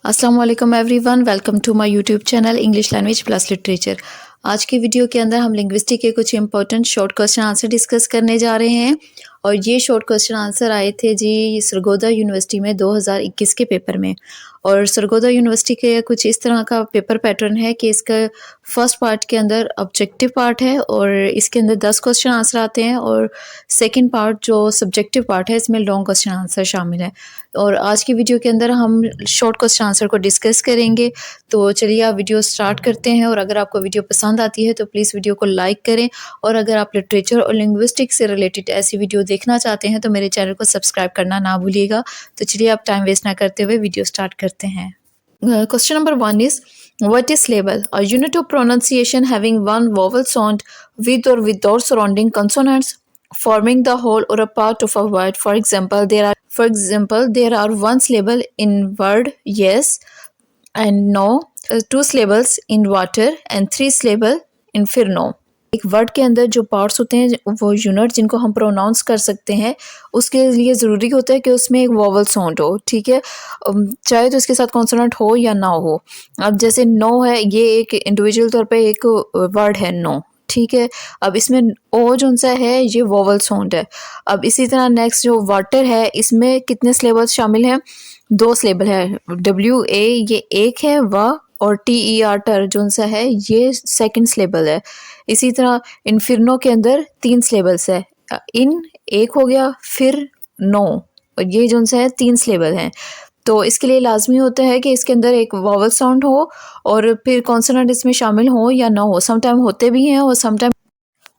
अस्सलाम वालेकुम everyone, welcome to my YouTube channel English language plus literature. आज की वीडियो के अंदर हम लिंग्विस्टिक के कुछ important short question answer discuss करने जा रहे हैं और ये शॉर्ट क्वेश्चन आंसर आए थे जी सरगोदा यूनिवर्सिटी में 2021 के पेपर में। और सरगोदा यूनिवर्सिटी के कुछ इस तरह का पेपर पैटर्न है कि इसका फर्स्ट पार्ट के अंदर ऑब्जेक्टिव पार्ट है और इसके अंदर 10 क्वेश्चन आंसर आते हैं और सेकंड पार्ट जो सब्जेक्टिव पार्ट है इसमें लॉन्ग क्वेश्चन आंसर शामिल है। और आज की वीडियो के अंदर हम शॉर्ट क्वेश्चन आंसर को डिस्कस करेंगे। तो चलिए आप वीडियो स्टार्ट करते हैं और अगर आपको वीडियो पसंद आती है तो प्लीज़ वीडियो को लाइक करें और अगर आप लिटरेचर और लिंग्विस्टिक्स से रिलेटेड ऐसी वीडियो देखना चाहते हैं तो मेरे चैनल को सब्सक्राइब करना ना भूलिएगा। तो चलिए आप टाइम वेस्ट ना करते हुए वीडियो स्टार्ट करते हैं। Question number 1 is what is syllable? A unit of pronunciation having one vowel sound with or without surrounding consonants forming the whole or a part of a word. For example, there are one syllable in word yes and no, two syllables in water and three syllable in फिर no. एक word के अंदर जो parts होते हैं वो unit जिनको हम प्रोनाउंस कर सकते हैं उसके लिए ज़रूरी होता है कि उसमें एक वॉवल साउंड हो, ठीक है, चाहे तो इसके साथ कॉन्सोनेंट हो या ना हो। अब जैसे नो है, ये एक इंडिविजुअल तौर पे एक वर्ड है नो, ठीक है। अब इसमें ओ जो सा है ये वॉवल साउंड है। अब इसी तरह नेक्स्ट जो वाटर है इसमें कितने सिलेबल्स शामिल हैं? दो सिलेबल है, डब्ल्यू ए ये एक है, व और टी ई आर टर जो सा है ये सेकंड सिलेबल है। इसी तरह इन्फिरनो के अंदर तीन सिलेबल्स है, इन एक हो गया, फिर नो और ये जो सा है तीन सिलेबल हैं। तो इसके लिए लाजमी होता है कि इसके अंदर एक वॉवल साउंड हो और फिर कॉन्सोनेंट इसमें शामिल हो या ना हो, समटाइम होते भी हैं और sometime.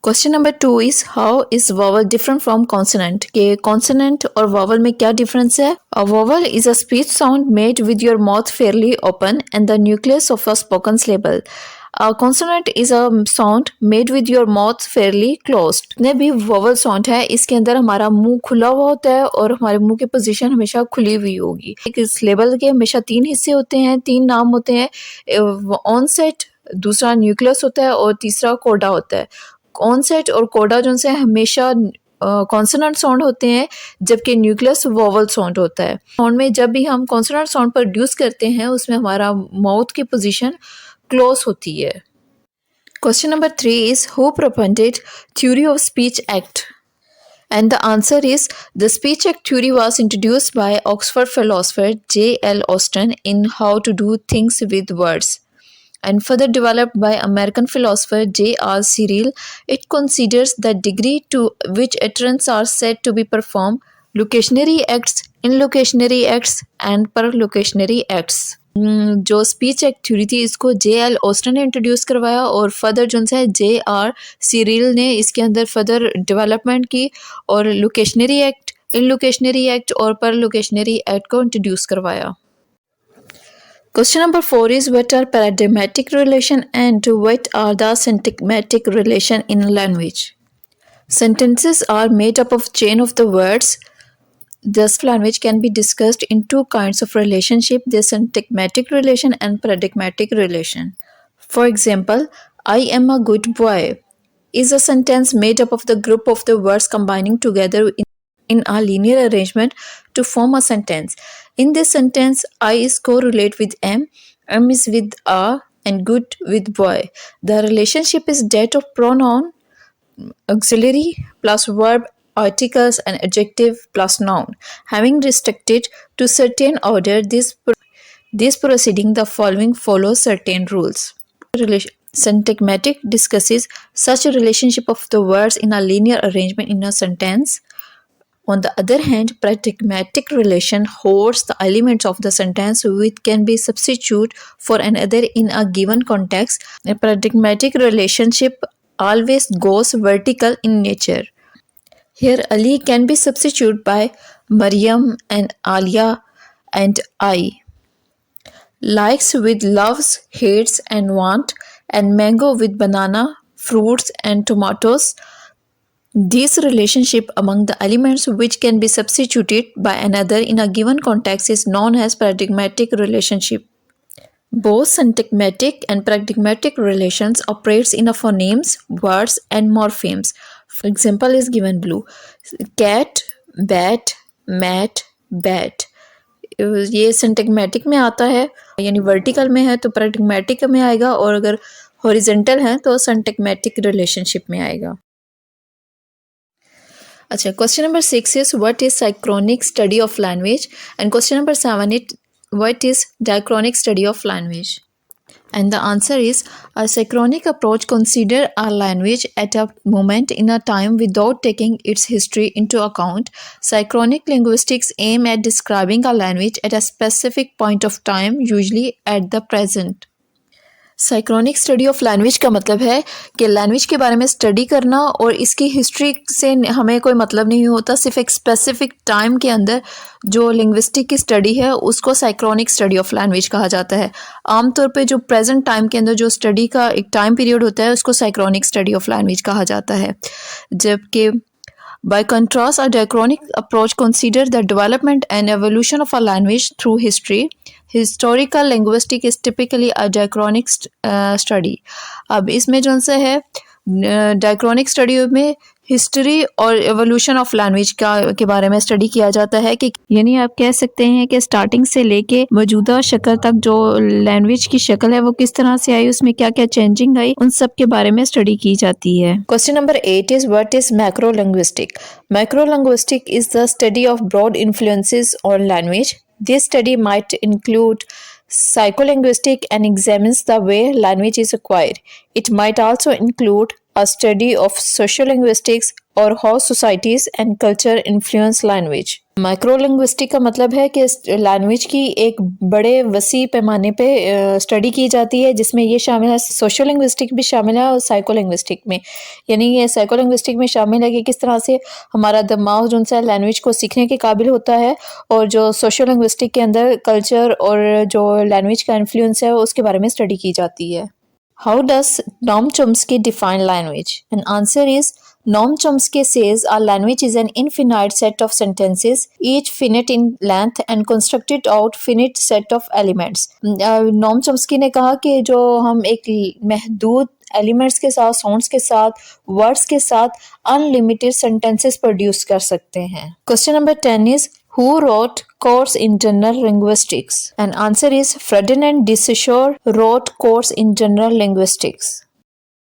Question number 2 is how is vowel different from consonant, के कॉन्सोनेंट और वॉवल में क्या डिफरेंस है? A vowel is a speech sound made with your mouth fairly open and the nucleus of a spoken syllable. A consonant is a sound made with your mouth fairly closed. जितने भी vowel sound है इसके अंदर हमारा मुंह खुला हुआ होता है और हमारे मुंह की पोजीशन हमेशा खुली हुई होगी। एक सिलेबल के हमेशा तीन हिस्से होते हैं, तीन नाम होते हैं, ऑनसेट, दूसरा न्यूक्लियस होता है और तीसरा कोडा होता है। ऑनसेट और कोडा जो है हमेशा कॉन्सोनेंट साउंड होते हैं जबकि न्यूक्लियस वॉवल साउंड होता है। साउंड में जब भी हम कॉन्सोनेंट साउंड प्रोड्यूस करते हैं उसमें हमारा माउथ की पोजीशन क्लोज होती है। Question number 3 is who propounded theory of speech act? And the answer is the speech act theory was introduced by Oxford philosopher J.L. Austin in How to Do Things with Words and further developed by American philosopher J.R. Cyril. It considers the degree to which utterances are said to be performed, locutionary acts, inlocutionary acts and perlocutionary acts. जो speech act theory थी इसको J.L. Austin ने introduce करवाया और further जो है J.R. Cyril ने इसके अंदर फर्दर डेवलपमेंट की और लोकेशनरी एक्ट, इनलोकेशनरी एक्ट और पर लोकेशनरी एक्ट को इंट्रोड्यूस करवाया। Question number 4 is what are paradigmatic relation and what are the syntagmatic relation in language? Sentences are made up of chain of the words. This language can be discussed in two kinds of relationship, the syntagmatic relation and paradigmatic relation. For example, I am a good boy is a sentence made up of the group of the words combining together in a linear arrangement to form a sentence. In this sentence, I is correlate with M is with a, and good with boy. The relationship is that of pronoun, auxiliary plus verb, articles and adjective plus noun. Having restricted to certain order, this proceeding the following follows certain rules. Syntagmatic discusses such a relationship of the words in a linear arrangement in a sentence. On the other hand, paradigmatic relation holds the elements of the sentence which can be substituted for another in a given context. A paradigmatic relationship always goes vertical in nature. Here Ali can be substituted by Maryam and Alia and I. Likes with loves, hates and want, and mango with banana, fruits and tomatoes. This relationship among the elements which can be substituted by another in a given context is known as paradigmatic relationship. Both syntagmatic and paradigmatic relations operates in a phonemes, words and morphemes. For example is given below. Cat, bat, mat, bat. ये सिंटैग्मेटिक में आता है, यानी vertical में है तो पैराडिग्मेटिक में आएगा, और अगर हॉरिजेंटल है तो सिंटैग्मेटिक रिलेशनशिप में आएगा। अच्छा, question number 6 is what is synchronic study of language, and question number 7 is what is diachronic study of language. And the answer is a synchronic approach consider a language at a moment in a time without taking its history into account. Synchronic linguistics aim at describing a language at a specific point of time, usually at the present. Synchronic study of language का मतलब है कि language के बारे में study करना और इसकी हिस्ट्री से हमें कोई मतलब नहीं होता, सिर्फ एक स्पेसिफिक टाइम के अंदर जो लिंग्विस्टिक की स्टडी है उसको साइक्रोनिक स्टडी ऑफ लैंग्वेज कहा जाता है। आमतौर पे जो प्रेजेंट टाइम के अंदर जो स्टडी का एक टाइम पीरियड होता है उसको साइक्रोनिक स्टडी ऑफ लैंग्वेज कहा जाता है। जबकि by contrast, a diachronic approach considers the development and evolution of a language through history. Historical linguistics is typically a diachronic study. अब इसमें जो सा है डायक्रोनिक स्टडी में हिस्ट्री और एवोल्यूशन ऑफ लैंग्वेज के बारे में स्टडी किया जाता है, कि यानी आप कह सकते हैं कि स्टार्टिंग से लेके मौजूदा शक्ल तक जो लैंग्वेज की शक्ल है वो किस तरह से आई, उसमें क्या क्या चेंजिंग आई, उन सब के बारे में स्टडी की जाती है। Question number 8 is what is macro linguistic. Macro linguistic is the study of broad influences on language. This study might include psycholinguistic and examines the way language is acquired. It might also include a study of sociolinguistics or how societies and culture influence language. माइक्रोलिंग्विस्टिक का मतलब है कि language की एक बड़े वसी पैमाने पे स्टडी की जाती है, जिसमें ये शामिल है, सोशोलिंग्विस्टिक भी शामिल है और साइकोलिंग्विस्टिक में, यानी ये साइकोलिंग्विस्टिक में शामिल है कि किस तरह से हमारा दिमाग जो सा लैंग्वेज को सीखने के काबिल होता है, और जो सोशोलिंग्विस्टिक के अंदर कल्चर और जो लैंग्वेज का इन्फ्लुएंस है उसके बारे में स्टडी की जाती है। How does Noam Chomsky define language? And answer is Noam Chomsky says a language is an infinite set of sentences, each finite in length and constructed out finite set of elements. Noam Chomsky ने कहा कि जो हम एक महदूद elements के साथ, sounds के साथ, वर्ड्स के साथ अनलिमिटेड सेंटेंसेस प्रोड्यूस कर सकते हैं। Question number 10 is Who wrote Course in General Linguistics? And answer is Ferdinand de Saussure wrote Course in General Linguistics.